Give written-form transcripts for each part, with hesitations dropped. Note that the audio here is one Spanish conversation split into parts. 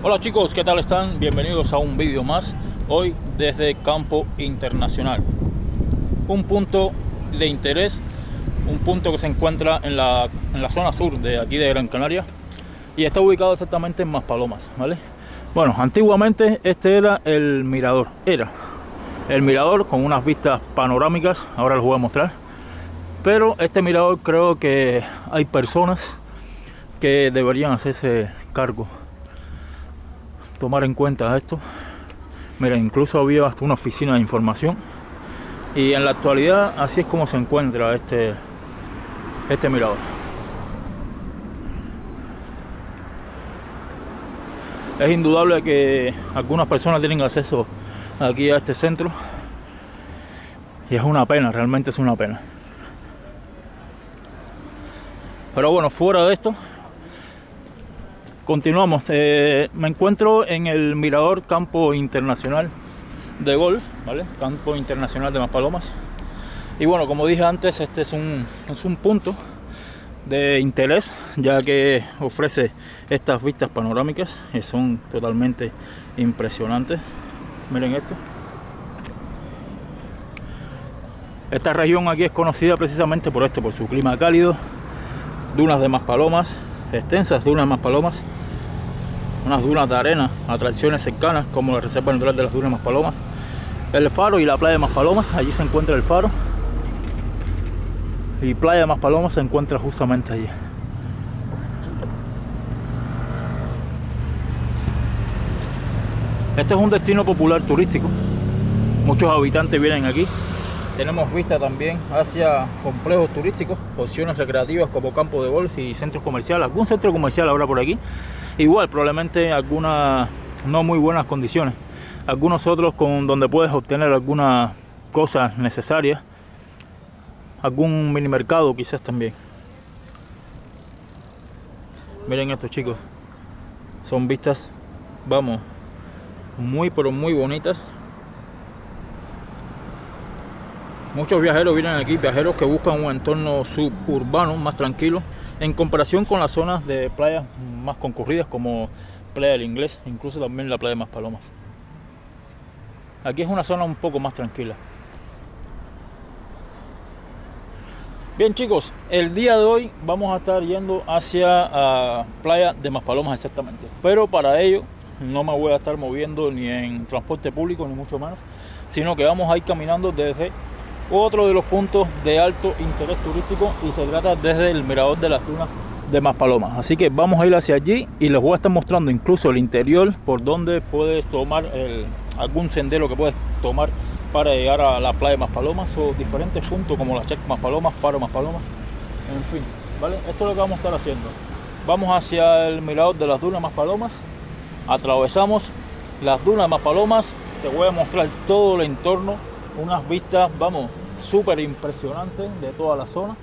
Hola chicos, ¿qué tal están? Bienvenidos a un vídeo más. Hoy desde Campo Internacional. Un punto de interés, un punto que se encuentra en la zona sur de aquí de Gran Canaria y está ubicado exactamente en Maspalomas, ¿vale? Bueno, antiguamente este era el mirador. Era el mirador con unas vistas panorámicas, ahora les voy a mostrar. Pero este mirador creo que hay personas que deberían hacerse cargo, tomar en cuenta esto. Mira, incluso había hasta una oficina de información y en la actualidad así es como se encuentra este mirador. Es indudable que algunas personas tienen acceso aquí a este centro y es una pena, realmente es una pena. Pero bueno, fuera de esto, continuamos. Me encuentro en el mirador Campo Internacional de Golf, ¿vale? Campo Internacional de Maspalomas. Y bueno, como dije antes, este es un punto de interés, ya que ofrece estas vistas panorámicas que son totalmente impresionantes. Miren esto. Esta región aquí es conocida precisamente por esto, por su clima cálido, dunas de Maspalomas, extensas dunas de Maspalomas, unas dunas de arena, atracciones cercanas como la reserva natural de las dunas de Maspalomas, el faro y la playa de Maspalomas. Allí se encuentra el faro y playa de Maspalomas se encuentra justamente allí. Este es un destino popular turístico, muchos habitantes vienen aquí. Tenemos vista también hacia complejos turísticos, opciones recreativas como campo de golf y centros comerciales. Algún centro comercial habrá por aquí. Igual, probablemente algunas no muy buenas condiciones. Algunos otros donde puedes obtener algunas cosas necesarias. Algún mini mercado quizás también. Miren estos chicos. Son vistas, vamos, muy pero muy bonitas. Muchos viajeros vienen aquí, viajeros que buscan un entorno suburbano más tranquilo en comparación con las zonas de playas más concurridas como Playa del Inglés, incluso también la playa de Maspalomas. Aquí es una zona un poco más tranquila. Bien chicos, el día de hoy vamos a estar yendo hacia playa de Maspalomas exactamente, pero para ello no me voy a estar moviendo ni en transporte público ni mucho menos, sino que vamos a ir caminando desde otro de los puntos de alto interés turístico y se trata desde el mirador de las dunas de Maspalomas. Así que vamos a ir hacia allí y les voy a estar mostrando incluso el interior por donde puedes tomar algún sendero que puedes tomar para llegar a la playa de Maspalomas o diferentes puntos como la Charca Maspalomas, Faro Maspalomas, en fin, ¿vale? Esto es lo que vamos a estar haciendo. Vamos hacia el mirador de las dunas de Maspalomas, atravesamos las dunas de Maspalomas, te voy a mostrar todo el entorno, unas vistas, vamos, súper impresionantes de toda la zona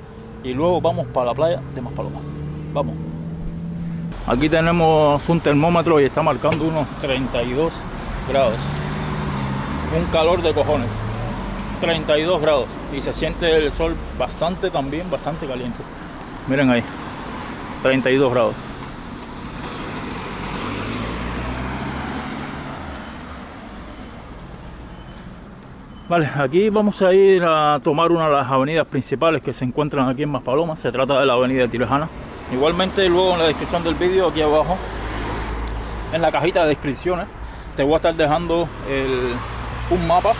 y luego vamos para la playa de Maspalomas. Vamos. Aquí tenemos un termómetro y está marcando unos 32 grados. Un calor de cojones. 32 grados y se siente el sol bastante caliente. Miren ahí, 32 grados. Vale, aquí vamos a ir a tomar una de las avenidas principales que se encuentran aquí en Maspalomas. Se trata de la avenida Tirajana. Igualmente luego en la descripción del vídeo, aquí abajo, en la cajita de descripciones, te voy a estar dejando un mapa,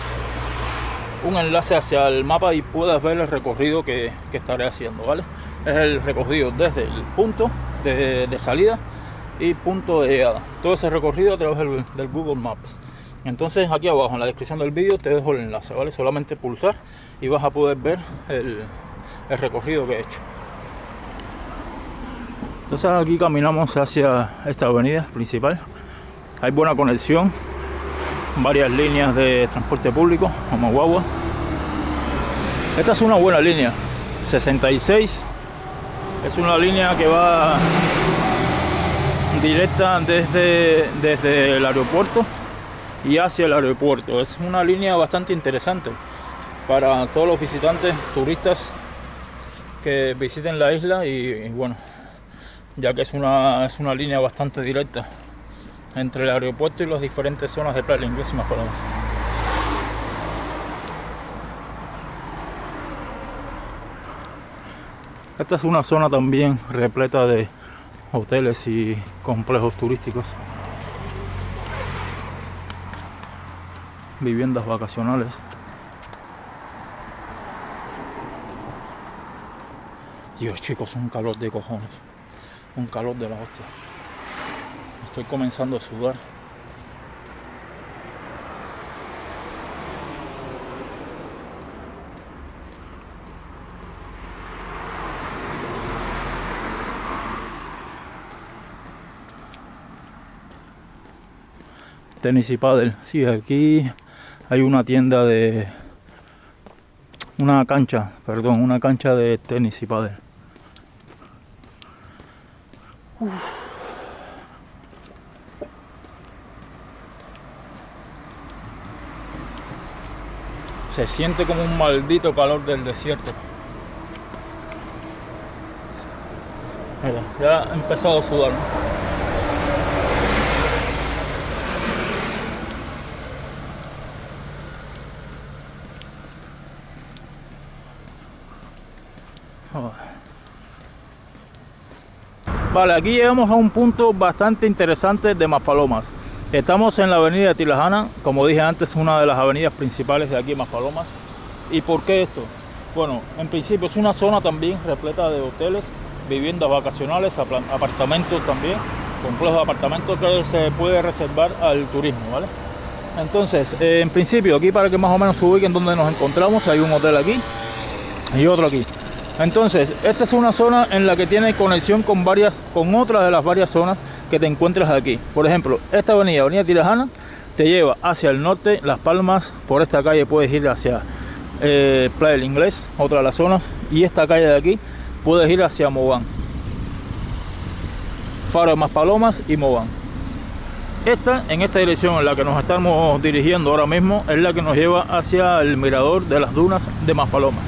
un enlace hacia el mapa y puedas ver el recorrido que estaré haciendo, ¿vale? Es el recorrido desde el punto de salida y punto de llegada. Todo ese recorrido a través del Google Maps. Entonces aquí abajo en la descripción del vídeo te dejo el enlace, ¿vale? Solamente pulsar y vas a poder ver el recorrido que he hecho. Entonces aquí caminamos hacia esta avenida principal. Hay buena conexión, varias líneas de transporte público como guagua. Esta es una buena línea, 66. Es una línea que va directa desde el aeropuerto y hacia el aeropuerto. Es una línea bastante interesante para todos los visitantes, turistas que visiten la isla y bueno, ya que es una línea bastante directa entre el aeropuerto y las diferentes zonas de Playa del Inglés y Maspalomas. Esta es una zona también repleta de hoteles y complejos turísticos, viviendas vacacionales. Dios, chicos, un calor de cojones, un calor de la hostia. Estoy comenzando a sudar. Tenis y pádel. Sí, aquí hay una tienda de... una cancha de tenis y pádel. Se siente como un maldito calor del desierto. Mira, ya he empezado a sudar, ¿no? Vale, aquí llegamos a un punto bastante interesante de Maspalomas. Estamos en la avenida de Tilajana, como dije antes, es una de las avenidas principales de aquí en Maspalomas. ¿Y por qué esto? Bueno, en principio es una zona también repleta de hoteles, viviendas vacacionales, apartamentos también, complejos de apartamentos que se puede reservar al turismo, ¿vale? Entonces, en principio, aquí para que más o menos se ubiquen donde nos encontramos, hay un hotel aquí y otro aquí. Entonces, esta es una zona en la que tiene conexión con otras de las varias zonas que te encuentras aquí. Por ejemplo, esta avenida Tilajana, te lleva hacia el norte, Las Palmas. Por esta calle puedes ir hacia Playa del Inglés, otra de las zonas. Y esta calle de aquí puedes ir hacia Mogán, Faro de Maspalomas y Mogán. En esta dirección en la que nos estamos dirigiendo ahora mismo es la que nos lleva hacia el mirador de las dunas de Maspalomas.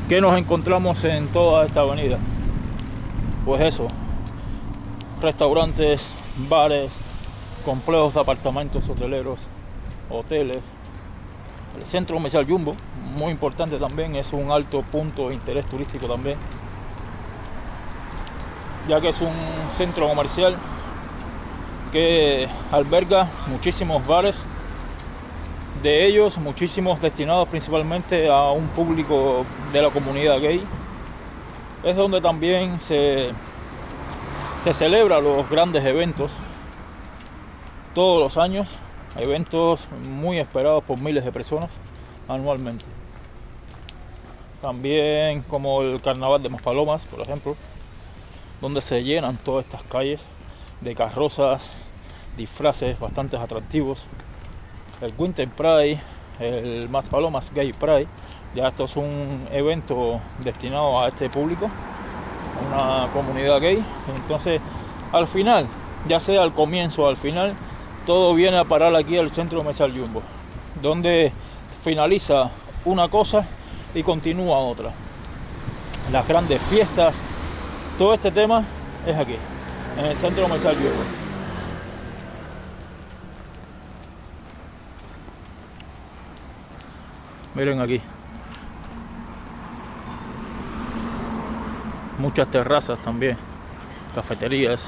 ¿Qué nos encontramos en toda esta avenida? Pues eso, restaurantes, bares, complejos de apartamentos hoteleros, hoteles. El centro comercial Jumbo, muy importante también, es un alto punto de interés turístico también, ya que es un centro comercial que alberga muchísimos bares, de ellos muchísimos destinados principalmente a un público de la comunidad gay. Es donde también se celebran los grandes eventos todos los años, eventos muy esperados por miles de personas anualmente. También como el Carnaval de Maspalomas, por ejemplo, donde se llenan todas estas calles de carrozas, disfraces bastante atractivos. El Winter Pride, el Maspalomas Gay Pride, ya esto es un evento destinado a este público, una comunidad gay. Entonces, al final, ya sea al comienzo o al final, todo viene a parar aquí al centro comercial Jumbo, donde finaliza una cosa y continúa otra. Las grandes fiestas, todo este tema es aquí, en el centro comercial Jumbo. Miren aquí. Muchas terrazas también, cafeterías,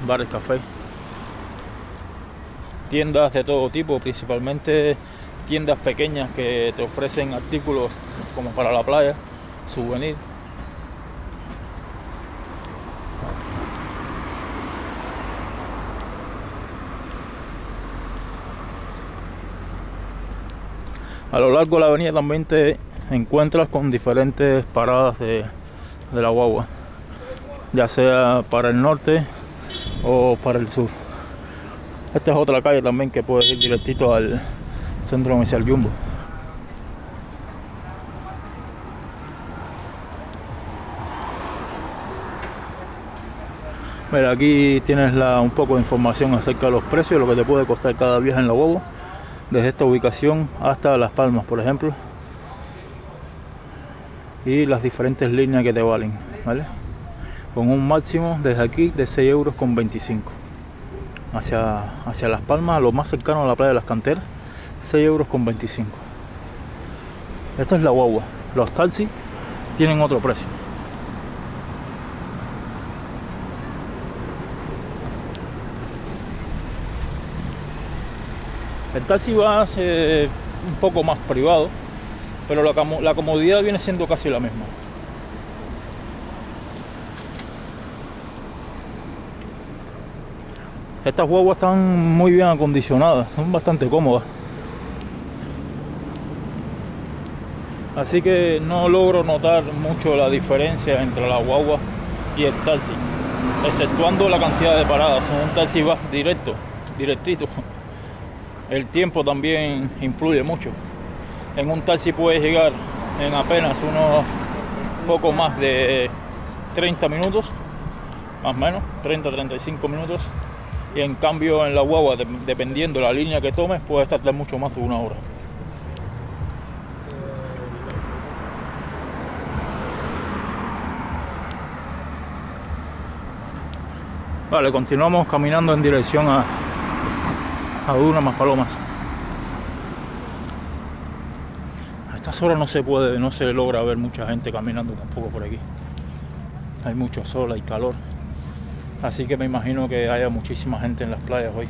bares, cafés, tiendas de todo tipo, principalmente tiendas pequeñas que te ofrecen artículos como para la playa, souvenirs. A lo largo de la avenida también te encuentras con diferentes paradas de la guagua, ya sea para el norte o para el sur. Esta es otra calle también que puedes ir directito al centro comercial Jumbo. Mira, aquí tienes un poco de información acerca de los precios, lo que te puede costar cada viaje en la guagua, desde esta ubicación hasta Las Palmas, por ejemplo, y las diferentes líneas que te valen, ¿vale? con un máximo desde aquí de 6,25 €. Hacia Las Palmas, lo más cercano a la playa de las Canteras, 6,25 €. Esta es la guagua. Los taxis tienen otro precio. El taxi va a ser un poco más privado, pero la comodidad viene siendo casi la misma. Estas guaguas están muy bien acondicionadas, son bastante cómodas. Así que no logro notar mucho la diferencia entre la guagua y el taxi, exceptuando la cantidad de paradas. En un taxi vas directito. El tiempo también influye mucho. En un taxi puedes llegar en apenas unos poco más de 30 minutos, más o menos, 30-35 minutos. Y en cambio en la guagua, dependiendo de la línea que tomes, puedes tardar mucho más de 1 hora. Vale, continuamos caminando en dirección a Dunas Maspalomas. A estas horas no se logra ver mucha gente caminando tampoco por aquí. Hay mucho sol, hay calor. Así que me imagino que haya muchísima gente en las playas hoy.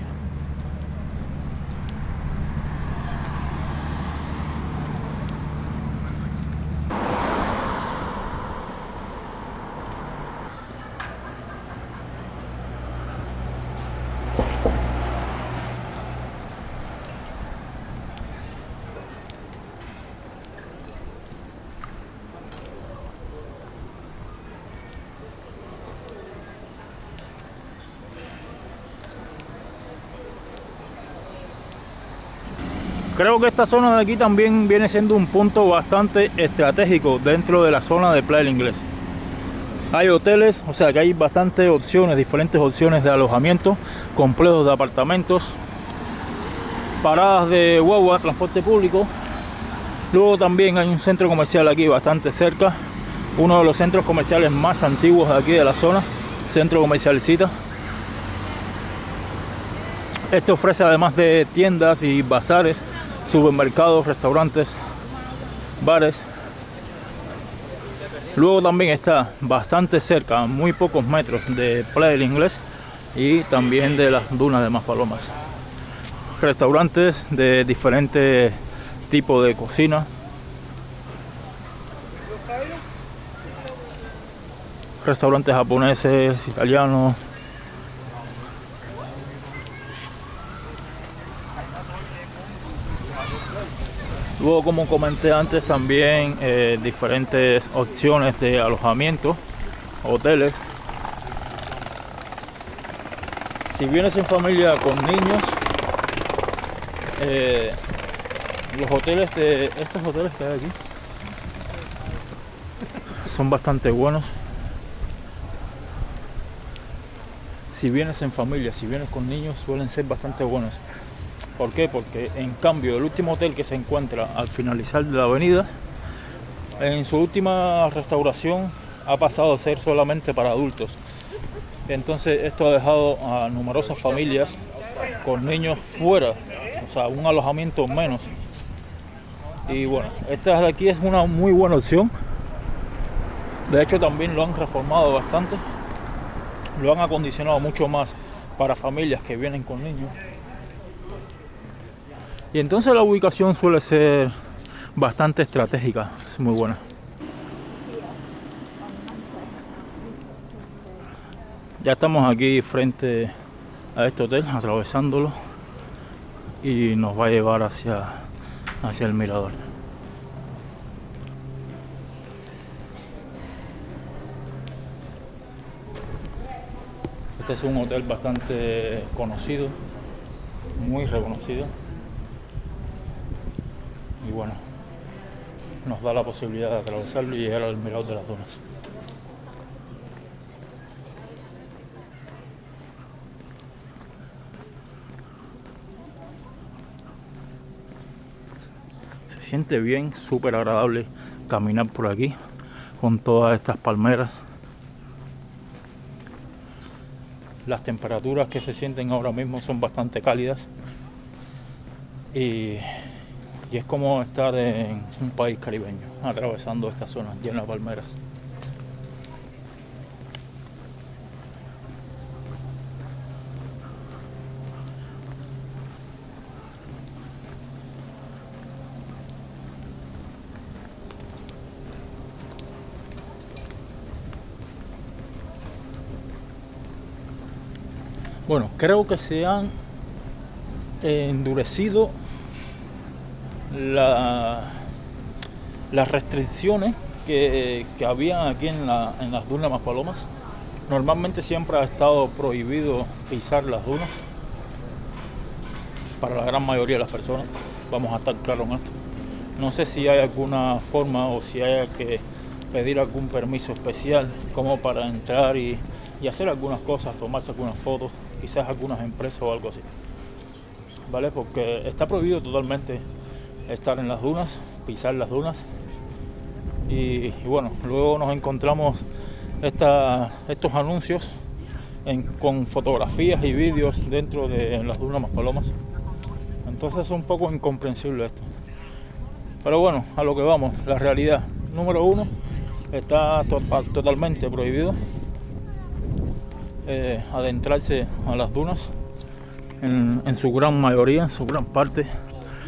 Creo que esta zona de aquí también viene siendo un punto bastante estratégico dentro de la zona de Playa del Inglés. Hay hoteles, o sea que hay bastantes opciones, diferentes opciones de alojamiento, complejos de apartamentos, paradas de guagua, transporte público. Luego también hay un centro comercial aquí bastante cerca, uno de los centros comerciales más antiguos de aquí de la zona, Centro Comercial Cita. Este ofrece, además de tiendas y bazares, supermercados, restaurantes, bares. Luego también está bastante cerca, a muy pocos metros de Playa del Inglés y también de las dunas de Maspalomas. Restaurantes de diferentes tipos de cocina. Restaurantes japoneses, italianos. Luego, como comenté antes, también diferentes opciones de alojamiento, hoteles. Si vienes en familia con niños, los hoteles estos hoteles que hay aquí son bastante buenos. Si vienes en familia, si vienes con niños, suelen ser bastante buenos. ¿Por qué? Porque en cambio el último hotel que se encuentra al finalizar de la avenida, en su última restauración ha pasado a ser solamente para adultos. Entonces esto ha dejado a numerosas familias con niños fuera, o sea, un alojamiento menos. Y bueno, esta de aquí es una muy buena opción. De hecho también lo han reformado bastante, lo han acondicionado mucho más para familias que vienen con niños. Y entonces la ubicación suele ser bastante estratégica, es muy buena. Ya estamos aquí frente a este hotel, atravesándolo, y nos va a llevar hacia el mirador. Este es un hotel bastante conocido, muy reconocido. Y bueno, nos da la posibilidad de atravesarlo y llegar al mirador de las dunas. Se siente bien, súper agradable caminar por aquí con todas estas palmeras. Las temperaturas que se sienten ahora mismo son bastante cálidas y es como estar en un país caribeño, atravesando esta zona llena de palmeras. Bueno, creo que se han endurecido las restricciones que había aquí en las dunas Maspalomas. Normalmente siempre ha estado prohibido pisar las dunas para la gran mayoría de las personas. Vamos a estar claros en esto. No sé si hay alguna forma o si hay que pedir algún permiso especial como para entrar y hacer algunas cosas, tomarse algunas fotos, quizás algunas empresas o algo así, ¿vale? Porque está prohibido totalmente estar en las dunas, pisar las dunas y bueno, luego nos encontramos estos anuncios con fotografías y vídeos dentro de las dunas Maspalomas. Entonces es un poco incomprensible esto, pero bueno, a lo que vamos. La realidad, número uno, está totalmente prohibido adentrarse a las dunas en su gran mayoría, en su gran parte.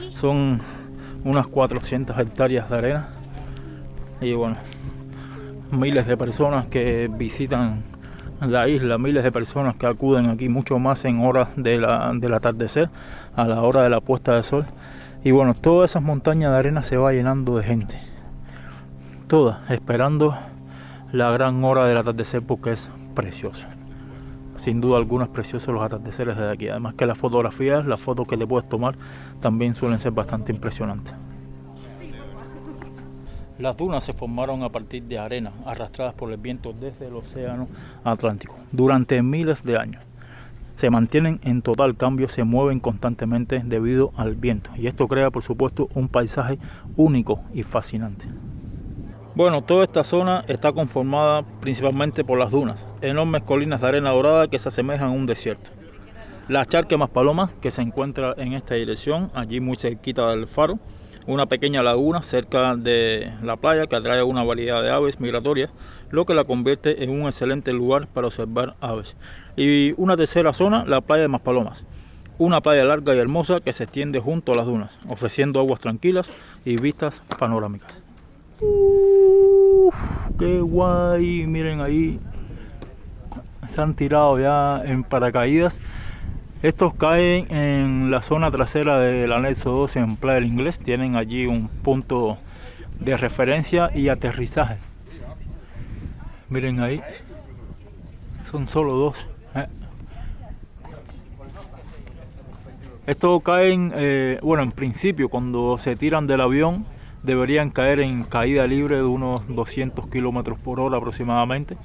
Son unas 400 hectáreas de arena y bueno, miles de personas que visitan la isla, miles de personas que acuden aquí, mucho más en horas del atardecer, a la hora de la puesta de sol. Y bueno, todas esas montañas de arena se va llenando de gente, todas esperando la gran hora del atardecer, porque es precioso. Sin duda alguna es precioso los atardeceres de aquí. Además que las fotografías, las fotos que te puedes tomar también suelen ser bastante impresionantes. Las dunas se formaron a partir de arena arrastradas por el viento desde el océano Atlántico durante miles de años. Se mantienen en total cambio, se mueven constantemente debido al viento, y esto crea, por supuesto, un paisaje único y fascinante. Bueno, toda esta zona está conformada principalmente por las dunas, enormes colinas de arena dorada que se asemejan a un desierto. La Charque Maspalomas, que se encuentra en esta dirección, allí muy cerquita del faro, una pequeña laguna cerca de la playa que atrae una variedad de aves migratorias, lo que la convierte en un excelente lugar para observar aves. Y una tercera zona, la playa de Maspalomas, una playa larga y hermosa que se extiende junto a las dunas, ofreciendo aguas tranquilas y vistas panorámicas. ¡Qué guay! Miren ahí, se han tirado ya en paracaídas. Estos caen en la zona trasera del anexo 12 en Playa del Inglés. Tienen allí un punto de referencia y aterrizaje. Miren ahí, son solo dos. Estos caen, bueno, en principio cuando se tiran del avión deberían caer en caída libre de unos 200 kilómetros por hora aproximadamente,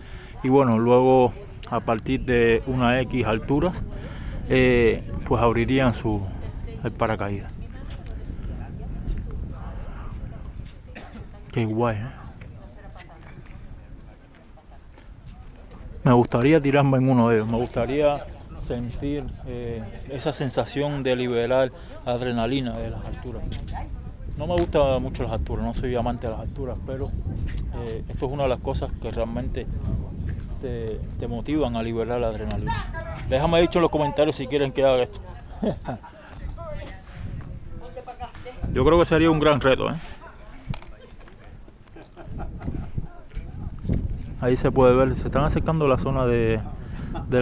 y bueno, luego a partir de una X alturas pues abrirían el paracaídas. Qué guay, ¿eh? Me gustaría tirarme en uno de ellos, me gustaría sentir esa sensación de liberar adrenalina de las alturas. No me gusta mucho las alturas, no soy amante de las alturas, pero esto es una de las cosas que realmente te motivan a liberar la adrenalina. Déjame dicho en los comentarios si quieren que haga esto. Yo creo que sería un gran reto, ¿eh? Ahí se puede ver, se están acercando a la zona del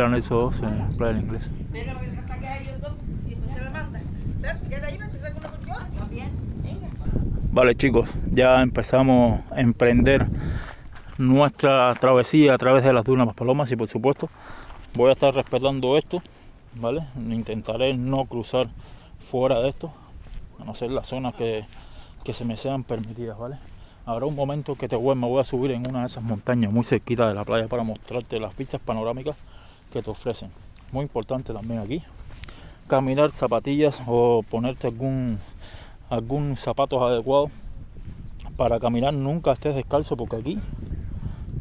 anexo 12 en Playa del Inglés. Vale, chicos, ya empezamos a emprender nuestra travesía a través de las dunas Maspalomas y por supuesto voy a estar respetando esto, ¿vale? Intentaré no cruzar fuera de esto, a no ser las zonas que se me sean permitidas, ¿vale? Habrá un momento que me voy a subir en una de esas montañas muy cerquita de la playa para mostrarte las vistas panorámicas que te ofrecen. Muy importante también aquí, caminar zapatillas o ponerte algún zapatos adecuado para caminar. Nunca estés descalzo, porque aquí,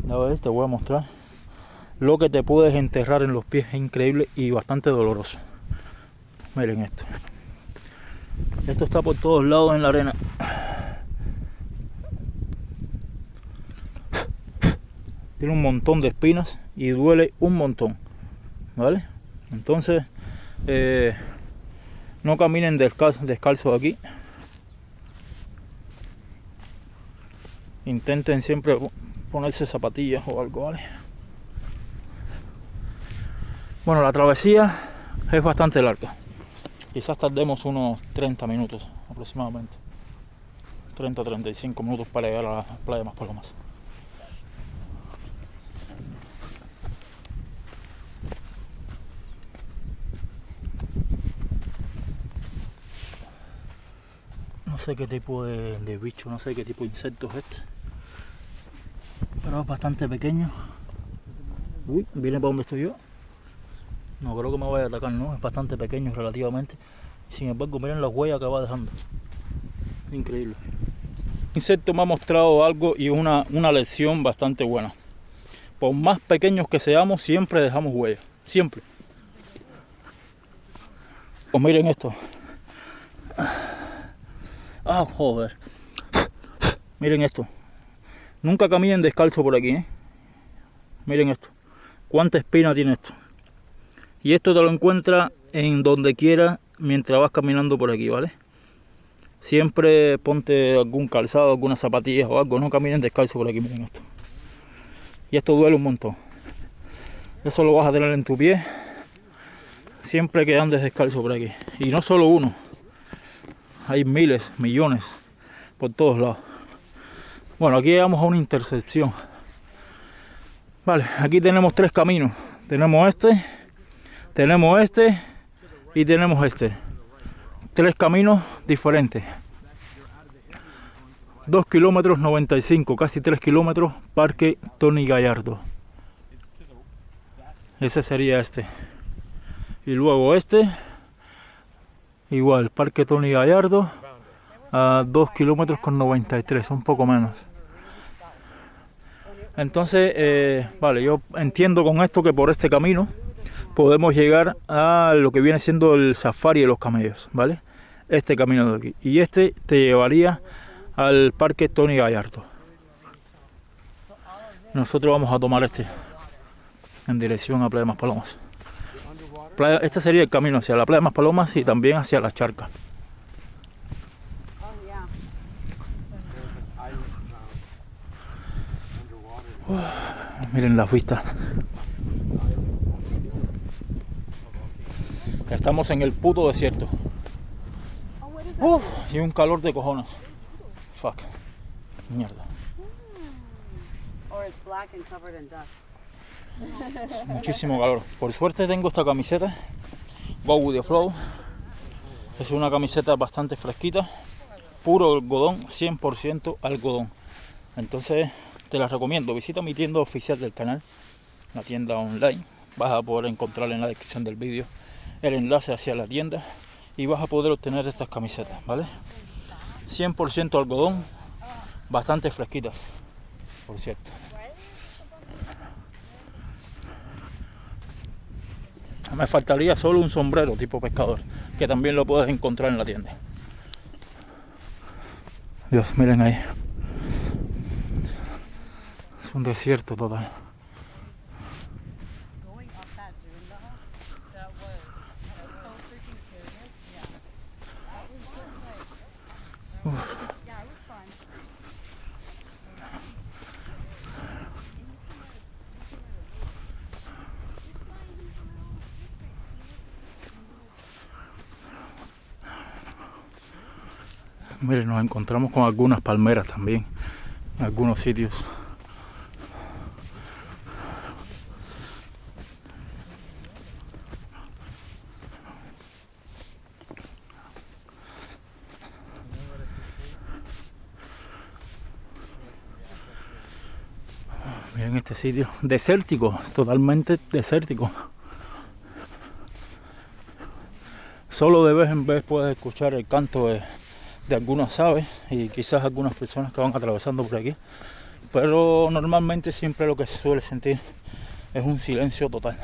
a ver, te voy a mostrar, lo que te puedes enterrar en los pies es increíble y bastante doloroso. Miren esto. Esto está por todos lados en la arena. Tiene un montón de espinas y duele un montón, ¿vale? Entonces, no caminen descalzos aquí. Intenten siempre ponerse zapatillas o algo, ¿vale? Bueno, la travesía es bastante larga. Quizás tardemos unos 30 minutos aproximadamente. 30-35 minutos para llegar a la playa de Maspalomas. No sé qué tipo de bicho, no sé qué tipo de insecto es este. Pero es bastante pequeño. Uy, viene para donde estoy yo. No creo que me vaya a atacar, no, es bastante pequeño relativamente. Sin embargo, miren las huellas que va dejando. Increíble. El insecto me ha mostrado algo y una lección bastante buena. Por más pequeños que seamos, siempre dejamos huellas. Siempre. Pues miren esto. Ah, joder. Miren esto. Nunca caminen descalzo por aquí, ¿eh? Miren esto. Cuánta espina tiene esto. Y esto te lo encuentras en donde quiera mientras vas caminando por aquí, ¿vale? Siempre ponte algún calzado, algunas zapatillas o algo. No caminen descalzo por aquí, miren esto. Y esto duele un montón. Eso lo vas a tener en tu pie siempre que andes descalzo por aquí. Y no solo uno. Hay miles, millones por todos lados. Bueno, aquí llegamos a una intersección. Vale, aquí tenemos 3 caminos. Tenemos este y tenemos este. 3 caminos diferentes. 2 kilómetros 95, casi 3 kilómetros, Parque Tony Gallardo. Ese sería este. Y luego este, igual, Parque Tony Gallardo, a 2 kilómetros con 93, un poco menos. Entonces, vale, yo entiendo con esto que por este camino podemos llegar a lo que viene siendo el safari de los camellos, ¿vale? Este camino de aquí. Y este te llevaría al Parque Tony Gallardo. Nosotros vamos a tomar este en dirección a Playa de Maspalomas. Este sería el camino hacia la Playa de Maspalomas y también hacia las charcas. Miren las vistas. Estamos en el puto desierto. Y un calor de cojones. Fuck. Mierda. Muchísimo calor. Por suerte tengo esta camiseta Go With The Flow. Es una camiseta bastante fresquita. Puro algodón, 100% algodón. Entonces te la recomiendo. Visita mi tienda oficial del canal, la tienda online. Vas a poder encontrar en la descripción del vídeo el enlace hacia la tienda y vas a poder obtener estas camisetas, ¿vale? 100% algodón, bastante fresquitas, por cierto. Me faltaría solo un sombrero tipo pescador, que también lo puedes encontrar en la tienda. Dios, miren ahí. Es un desierto total. Miren, nos encontramos con algunas palmeras también en algunos sitios. Miren este sitio, desértico, es totalmente desértico. Solo de vez en vez puedes escuchar el canto de algunas aves y quizás algunas personas que van atravesando por aquí, pero normalmente siempre lo que se suele sentir es un silencio total.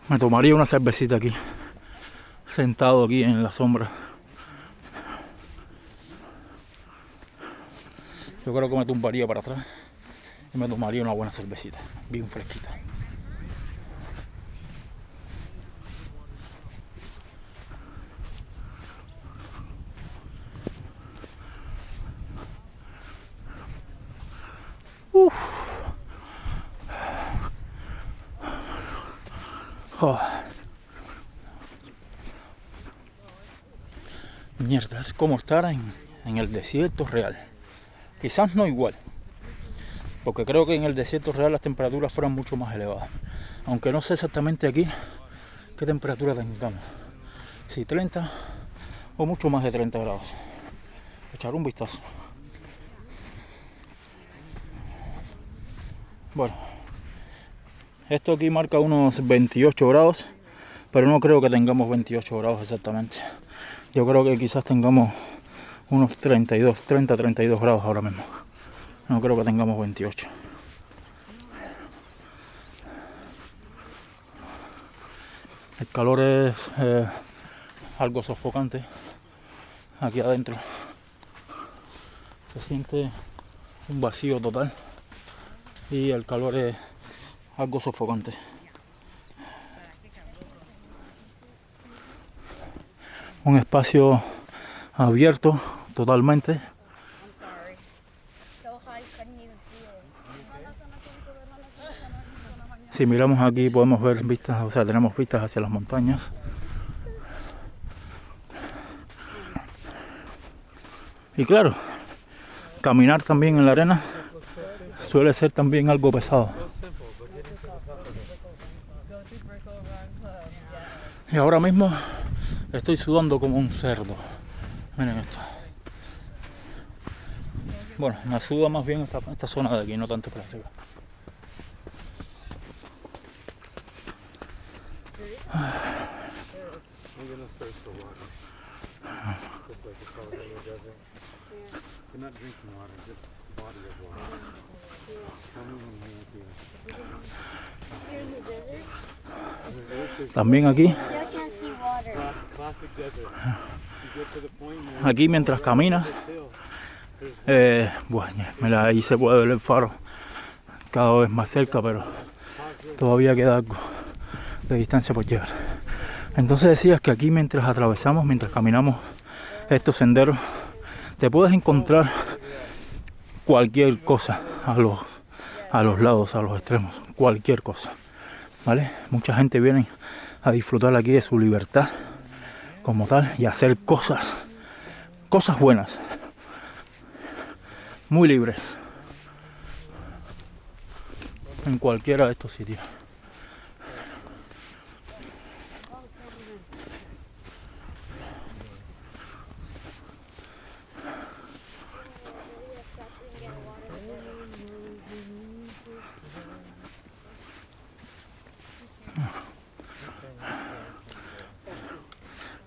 Me tomaría una cervecita aquí, sentado aquí en la sombra. Yo creo que me tumbaría para atrás y me tomaría una buena cervecita, bien fresquita. Uf. Oh. Mierda, es como estar en el desierto real. Quizás no igual, porque creo que en el desierto real las temperaturas fueran mucho más elevadas. Aunque no sé exactamente aquí qué temperatura tengamos. Si 30 o mucho más de 30 grados. Echar un vistazo. Bueno, esto aquí marca unos 28 grados, pero no creo que tengamos 28 grados exactamente. Yo creo que quizás tengamos unos 32 grados ahora mismo. No creo que tengamos 28. El calor es algo sofocante aquí adentro. Se siente un vacío total y el calor es algo sofocante. Un espacio abierto totalmente. Si miramos aquí podemos ver vistas, o sea, tenemos vistas hacia las montañas. Y claro, caminar también en la arena suele ser también algo pesado. Y ahora mismo estoy sudando como un cerdo. Miren esto. Bueno, me suda más bien esta zona de aquí, no tanto para arriba. También aquí mientras camina, bueno, ahí se puede ver el faro cada vez más cerca, pero todavía queda algo de distancia por llegar. Entonces decías que aquí mientras caminamos estos senderos, te puedes encontrar cualquier cosa a los lados, a los extremos, cualquier cosa, ¿vale? Mucha gente viene a disfrutar aquí de su libertad como tal y a hacer cosas buenas, muy libres, en cualquiera de estos sitios.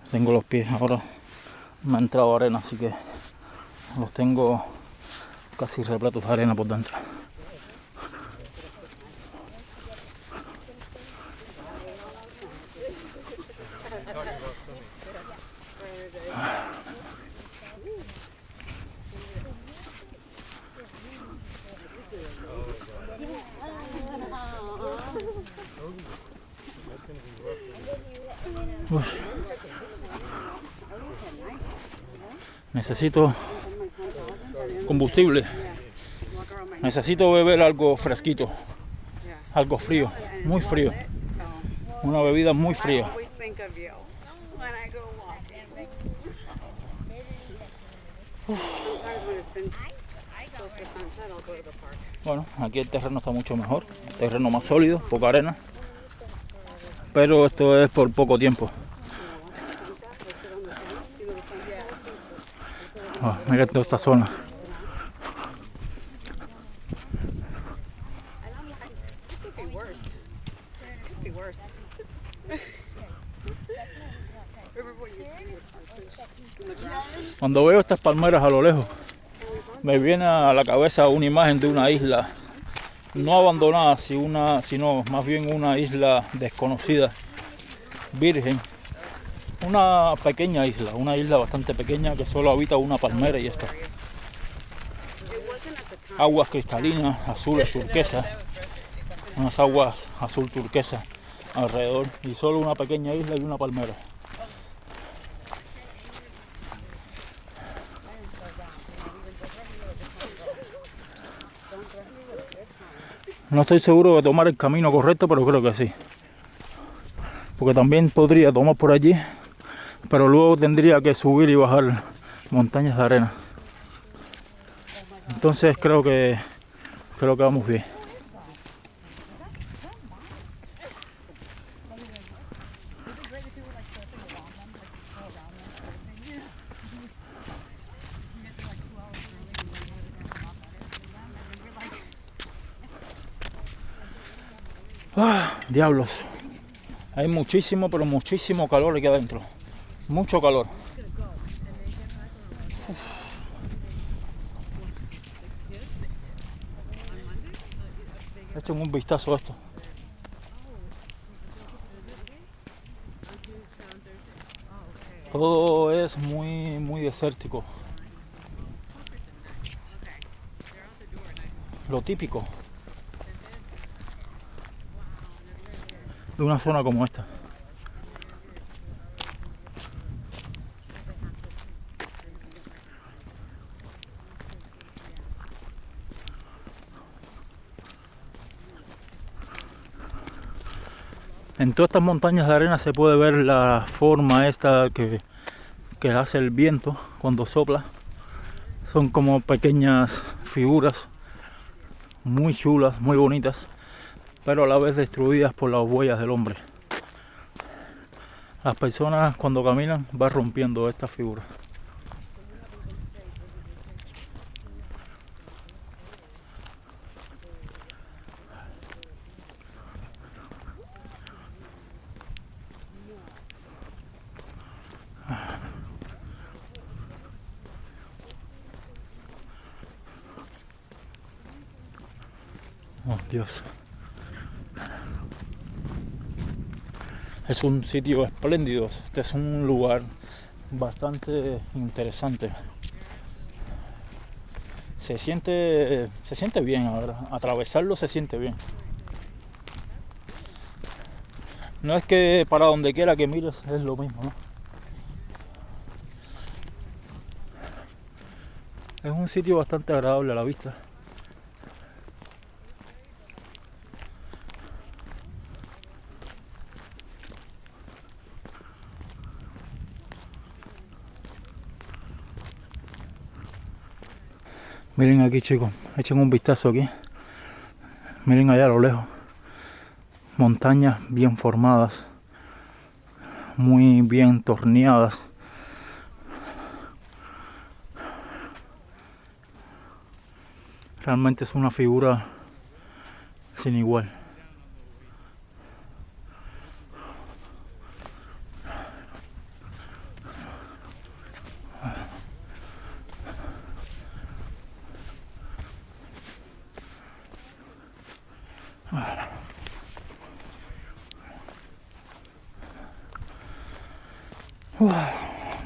Tengo los pies ahora, me ha entrado arena, así que los tengo casi repletos de arena por dentro. Uf. Necesito combustible. Necesito beber algo fresquito, algo frío, muy frío. Una bebida muy fría. Bueno, aquí el terreno está mucho mejor, terreno más sólido, poca arena, pero esto es por poco tiempo. Mira toda esta zona. Cuando veo estas palmeras a lo lejos, me viene a la cabeza una imagen de una isla no abandonada, sino más bien una isla desconocida, virgen. Una pequeña isla, una isla bastante pequeña que solo habita una palmera y ya está. Aguas cristalinas, azules, turquesas, unas aguas azul turquesa alrededor y solo una pequeña isla y una palmera. No estoy seguro de tomar el camino correcto, pero creo que sí. Porque también podría tomar por allí, pero luego tendría que subir y bajar montañas de arena. Entonces creo que vamos bien. Diablos. Hay muchísimo, pero muchísimo calor aquí adentro. Mucho calor. Echen un vistazo a esto. Todo es muy desértico. Lo típico de una zona como esta. En todas estas montañas de arena se puede ver la forma esta que hace el viento cuando sopla. Son como pequeñas figuras muy chulas, muy bonitas, pero a la vez destruidas por las huellas del hombre. Las personas cuando caminan van rompiendo estas figuras. Oh, Dios. Es un sitio espléndido. Este es un lugar bastante interesante. Se siente bien ahora. Atravesarlo se siente bien. No es que para donde quiera que mires es lo mismo, ¿no? Es un sitio bastante agradable a la vista. Miren aquí, chicos, echen un vistazo aquí. Miren allá a lo lejos. Montañas bien formadas, muy bien torneadas. Realmente es una figura sin igual.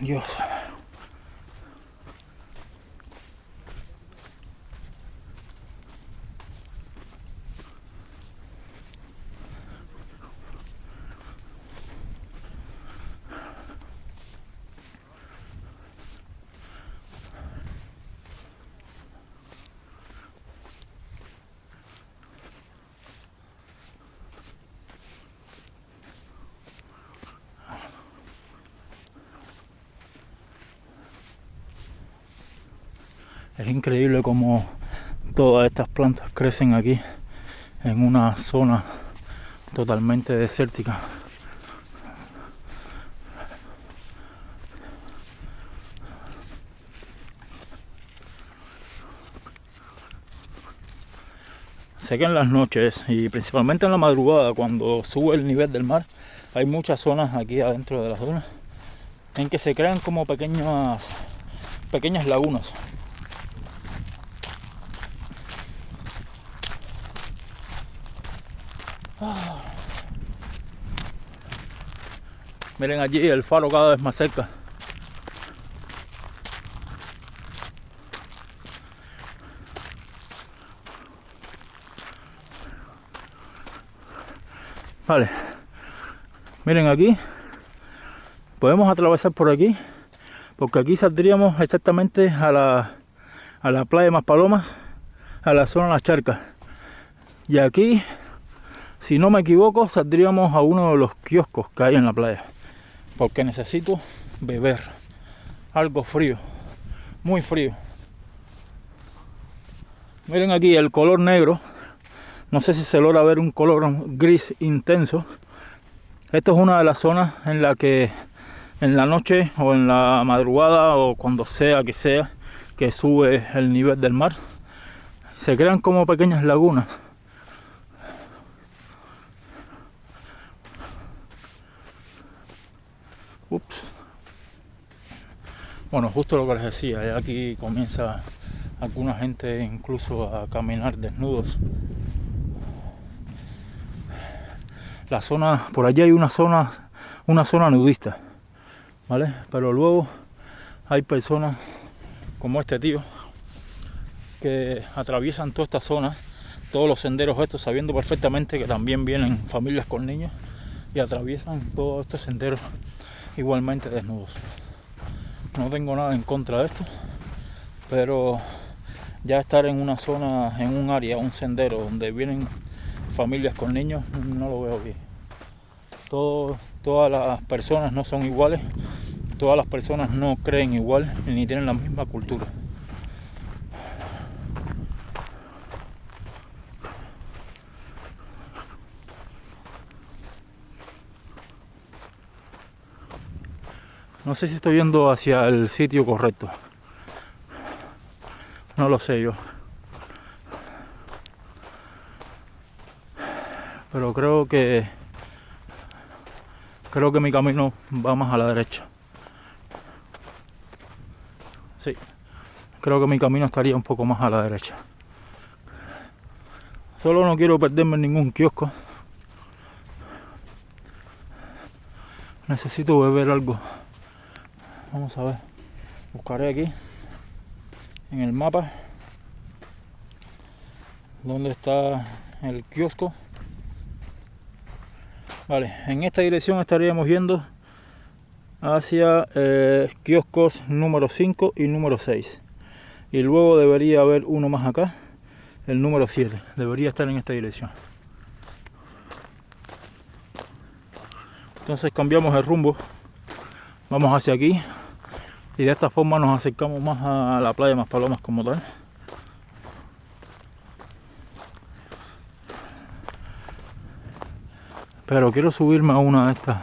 Dios. Es increíble cómo Todas estas plantas crecen aquí en una zona totalmente desértica. Sé que en las noches y principalmente en la madrugada, cuando sube el nivel del mar, hay muchas zonas aquí adentro de la zona en que se crean como pequeñas lagunas. Miren allí el faro cada vez más cerca. Vale, miren aquí, podemos atravesar por aquí, porque aquí saldríamos exactamente a la playa de Maspalomas, a la zona de las charcas. Y aquí, si no me equivoco, saldríamos a uno de los kioscos que hay en la playa, porque necesito beber algo frío, muy frío. Miren aquí el color negro. No sé si se logra ver un color gris intenso. Esto es una de las zonas en la que en la noche o en la madrugada o cuando sea que sube el nivel del mar, se crean como pequeñas lagunas. Ups. Bueno, justo lo que les decía, ya aquí comienza alguna gente incluso a caminar desnudos. La zona, por allí hay una zona nudista, ¿vale? Pero luego hay personas como este tío que atraviesan toda esta zona, todos los senderos estos, sabiendo perfectamente que también vienen familias con niños y atraviesan todos estos senderos igualmente desnudos. No tengo nada en contra de esto, pero ya estar en una zona, en un área, un sendero donde vienen familias con niños, no lo veo bien. Todas las personas no son iguales, todas las personas no creen igual ni tienen la misma cultura. No sé si estoy yendo hacia el sitio correcto, no lo sé yo, pero creo que mi camino va más a la derecha. Sí, creo que mi camino estaría un poco más a la derecha. Solo no quiero perderme en ningún kiosco. Necesito beber algo. Vamos a ver. Buscaré aquí en el mapa dónde está el kiosco. Vale, en esta dirección estaríamos yendo hacia kioscos número 5 y número 6. Y luego debería haber uno más acá, el número 7. Debería estar en esta dirección. Entonces cambiamos el rumbo. Vamos hacia aquí. Y de esta forma nos acercamos más a la playa de Maspalomas como tal. Pero quiero subirme a una de estas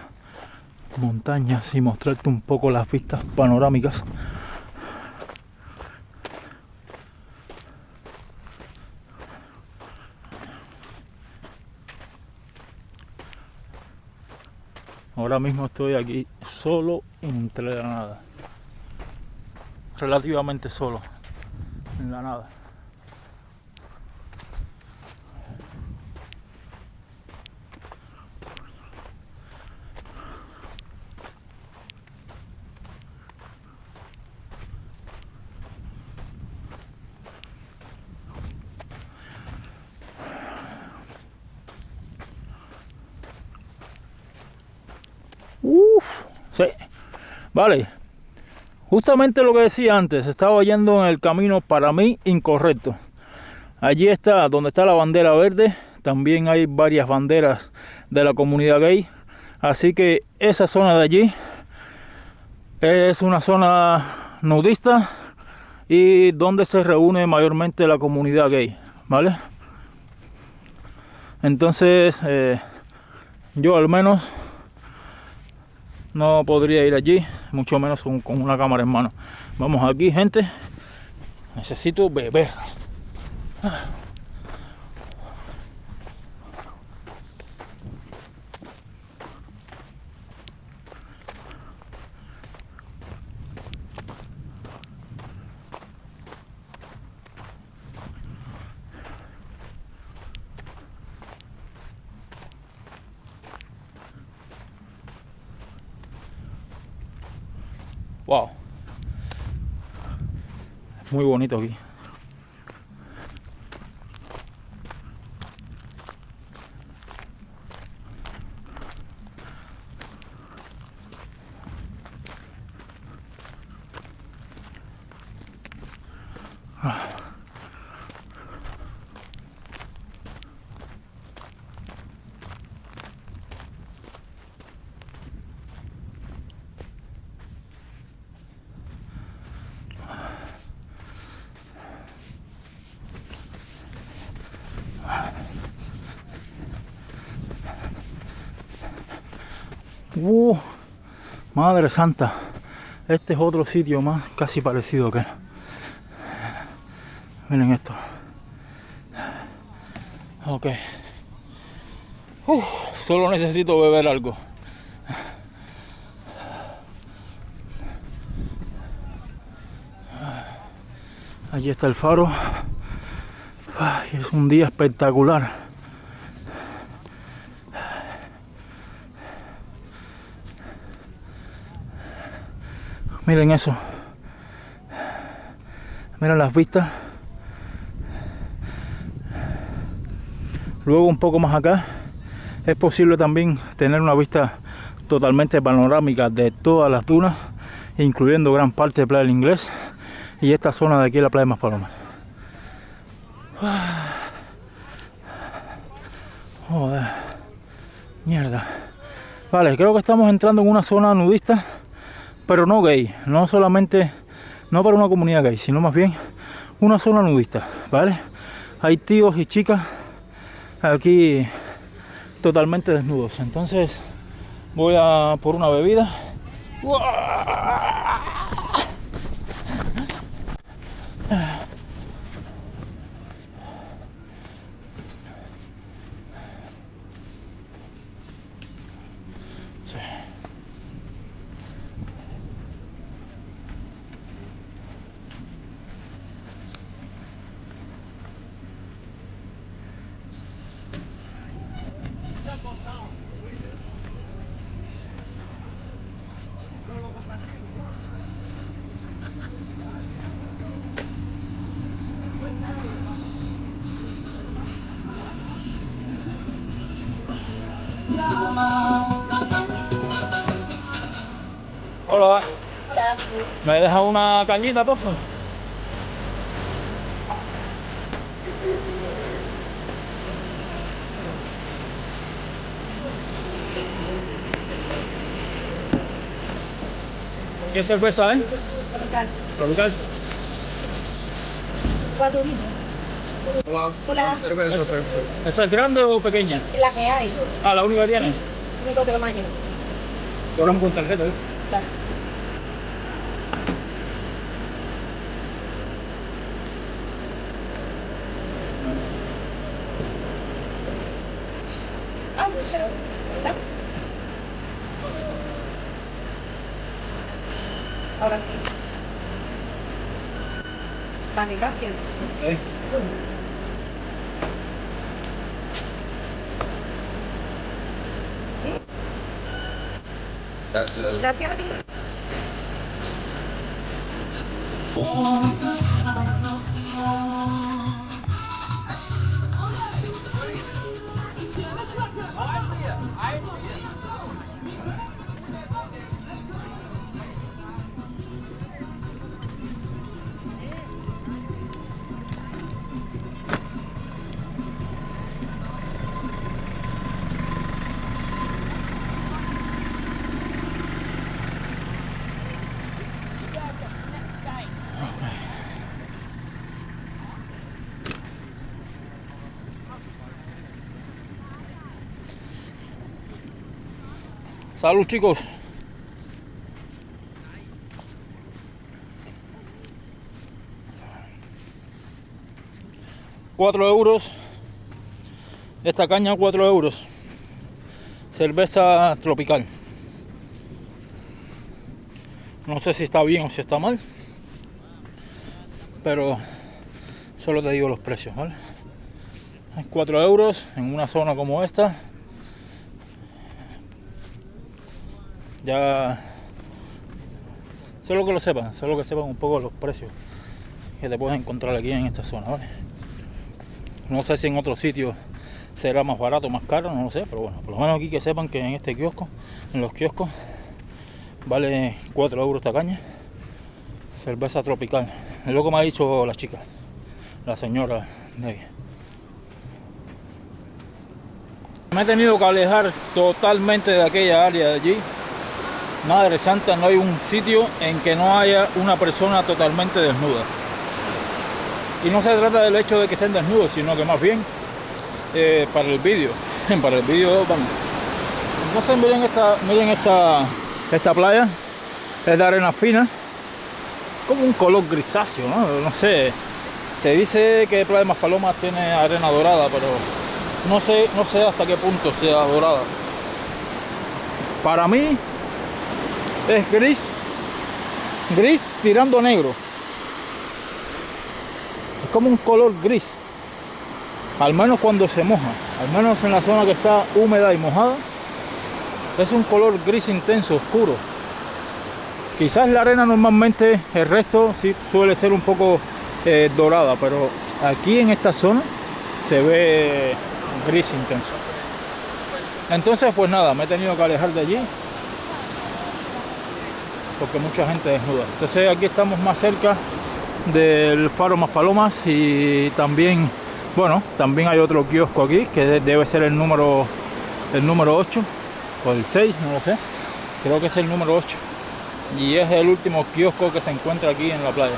montañas y mostrarte un poco las vistas panorámicas. Ahora mismo estoy aquí solo entre la nada. Relativamente solo en la nada. Sí, vale. Justamente lo que decía antes, estaba yendo en el camino para mí incorrecto. Allí está, donde está la bandera verde, también hay varias banderas de la comunidad gay. Así que esa zona de allí es una zona nudista y donde se reúne mayormente la comunidad gay, ¿vale? Entonces yo al menos no podría ir allí, mucho menos con una cámara en mano. Vamos aquí, gente, necesito beber. Wow, muy bonito aquí. Madre santa, este es otro sitio más casi parecido que... Miren esto. Ok. Solo necesito beber algo. Allí está el faro. Es un día espectacular. Miren eso. Miren las vistas. Luego un poco más acá es posible también tener una vista totalmente panorámica de todas las dunas, incluyendo gran parte de Playa del Inglés y esta zona de aquí, la Playa de Maspalomas. Joder, mierda. Vale, creo que estamos entrando en una zona nudista, pero no gay, no solamente, no para una comunidad gay, sino más bien una zona nudista, ¿vale? Hay tíos y chicas aquí totalmente desnudos. Entonces voy a por una bebida. Hola. Hola. ¿Me deja una cañita, por favor? ¿Qué cerveza, eh? Tropical. Tropical. 4 litros. Hola. Cerveza, perfecto. ¿Esa es grande o pequeña? Es la que hay. Ah, la única que tiene. Único que lo imagino. Cobramos con tarjeta, ¿eh? Claro. Ah, pues ¿está? Ahora sí. Vale, gracias. Gracias a ti. Salud, chicos. €4. Esta caña, €4. Cerveza tropical. No sé si está bien o si está mal, pero solo te digo los precios, ¿vale? €4 en una zona como esta. Ya solo que sepan un poco los precios que te puedes encontrar aquí en esta zona, ¿vale? No sé si en otros sitios será más barato, más caro, no lo sé, pero bueno, por lo menos aquí que sepan que en este kiosco, en los kioscos, vale €4 esta caña. Cerveza tropical. Es lo que me ha dicho la chica, la señora de ahí. Me he tenido que alejar totalmente de aquella área de allí. Madre santa, no hay un sitio en que no haya una persona totalmente desnuda. Y no se trata del hecho de que estén desnudos, sino que más bien para el vídeo. Para el vídeo, vamos. Entonces miren esta playa. Es de arena fina, como un color grisáceo, ¿no? No sé. Se dice que Playa de Maspalomas tiene arena dorada, pero no sé hasta qué punto sea dorada. Para mí es gris tirando negro. Es como un color gris, al menos cuando se moja, al menos en la zona que está húmeda y mojada, es un color gris intenso, oscuro. Quizás la arena normalmente, el resto sí suele ser un poco dorada, pero aquí en esta zona se ve gris intenso. Entonces pues nada, me he tenido que alejar de allí porque mucha gente desnuda. Entonces aquí estamos más cerca del faro Maspalomas y también, bueno, también hay otro kiosco aquí que debe ser el número 8 o el 6, no lo sé, creo que es el número 8 y es el último kiosco que se encuentra aquí en la playa.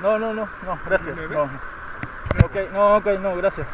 No, gracias. No, gracias.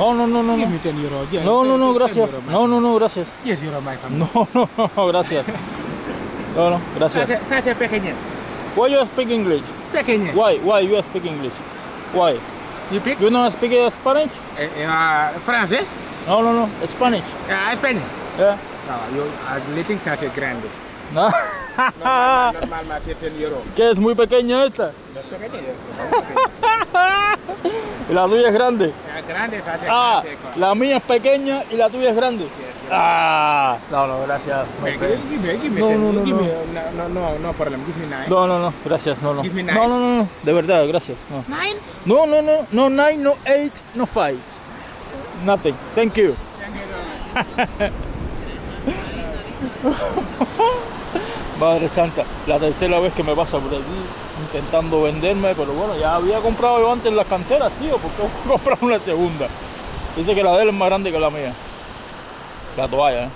No, no, no, no. Give No, me 10 euro. Yeah, no, no, no, 10 gracias. euro, man. No, no, no, gracias. Yes, euro, my friend. No, no, no, gracias. No, no, gracias. Sache pequeño. Why you speak English? Pequeño. Why you speak English? Why? You pick? You don't speak Spanish? Francés? No, no, no, Spanish. España. Yeah. No, yo letting sache grande. No. Normal más 7 euro. ¿Qué es muy pequeña esta? No es pequeño. Y la tuya es grande. Grande sache Ah, grande. la mía es pequeña y la tuya es grande. Ah, no, no, gracias. my friend. Give me No, 10. no, no, Give no. me no problem. Give me 9. No, no, no, gracias, no, no. Give me No, nine. no, no, no, de verdad, gracias. No. 9? No, no, no, no 9, no 8, no 5. Nothing. Thank you. Madre santa, la tercera vez que me pasa por aquí intentando venderme, pero bueno, ya había comprado yo antes las canteras, tío, porque voy a comprar una segunda. Dice que la de él es más grande que la mía. La toalla, ¿eh?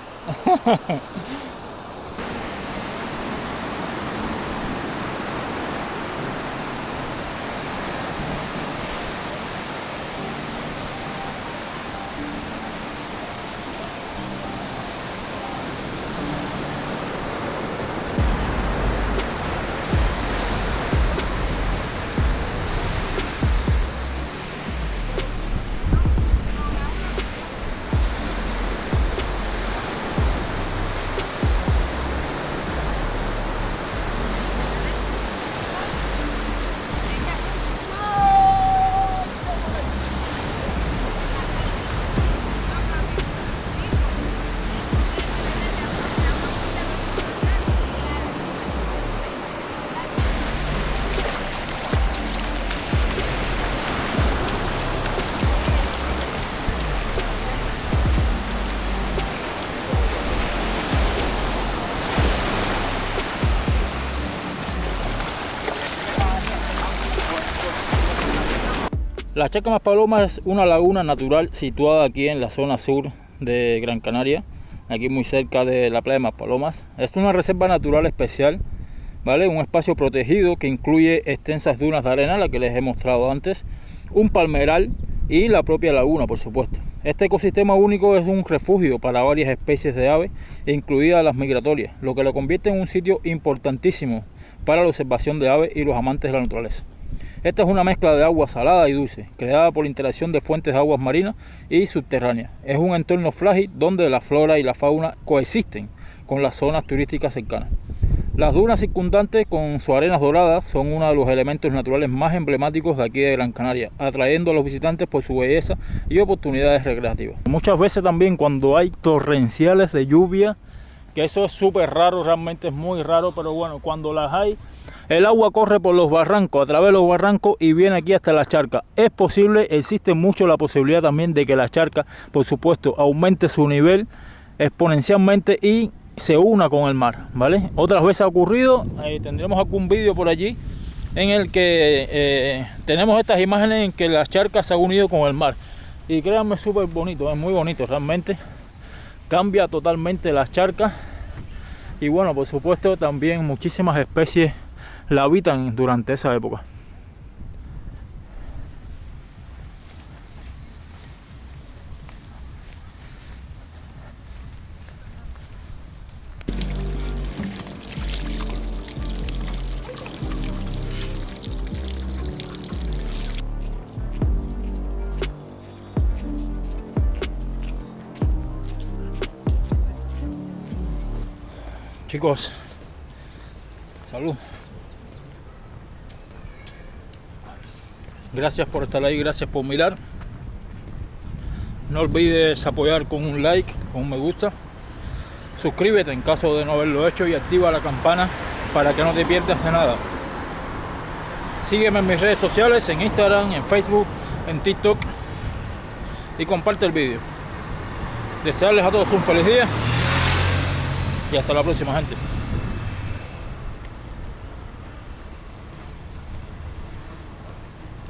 La Charca Maspalomas es una laguna natural situada aquí en la zona sur de Gran Canaria, aquí muy cerca de la playa de Maspalomas. Es una reserva natural especial, ¿vale? Un espacio protegido que incluye extensas dunas de arena, la que les he mostrado antes, un palmeral y la propia laguna, por supuesto. Este ecosistema único es un refugio para varias especies de aves, incluidas las migratorias, lo que lo convierte en un sitio importantísimo para la observación de aves y los amantes de la naturaleza. Esta es una mezcla de agua salada y dulce, creada por la interacción de fuentes de aguas marinas y subterráneas. Es un entorno frágil donde la flora y la fauna coexisten con las zonas turísticas cercanas. Las dunas circundantes con sus arenas doradas son uno de los elementos naturales más emblemáticos de aquí de Gran Canaria, atrayendo a los visitantes por su belleza y oportunidades recreativas. Muchas veces también cuando hay torrenciales de lluvia, que eso es súper raro, realmente es muy raro, pero bueno, cuando las hay, el agua corre por los barrancos, a través de los barrancos y viene aquí hasta la charca. Es posible, existe mucho la posibilidad también de que la charca, por supuesto, aumente su nivel exponencialmente y se una con el mar, ¿vale? Otras veces ha ocurrido, tendremos algún vídeo por allí en el que tenemos estas imágenes en que la charca se ha unido con el mar. Y créanme, es súper bonito, es muy bonito realmente. Cambia totalmente las charcas y bueno, por supuesto también muchísimas especies la habitan durante esa época. Chicos, salud. Gracias por estar ahí, gracias por mirar. No olvides apoyar con un like, con un me gusta. Suscríbete en caso de no haberlo hecho y activa la campana para que no te pierdas de nada. Sígueme en mis redes sociales, en Instagram, en Facebook, en TikTok y comparte el vídeo. Desearles a todos un feliz día y hasta la próxima, gente.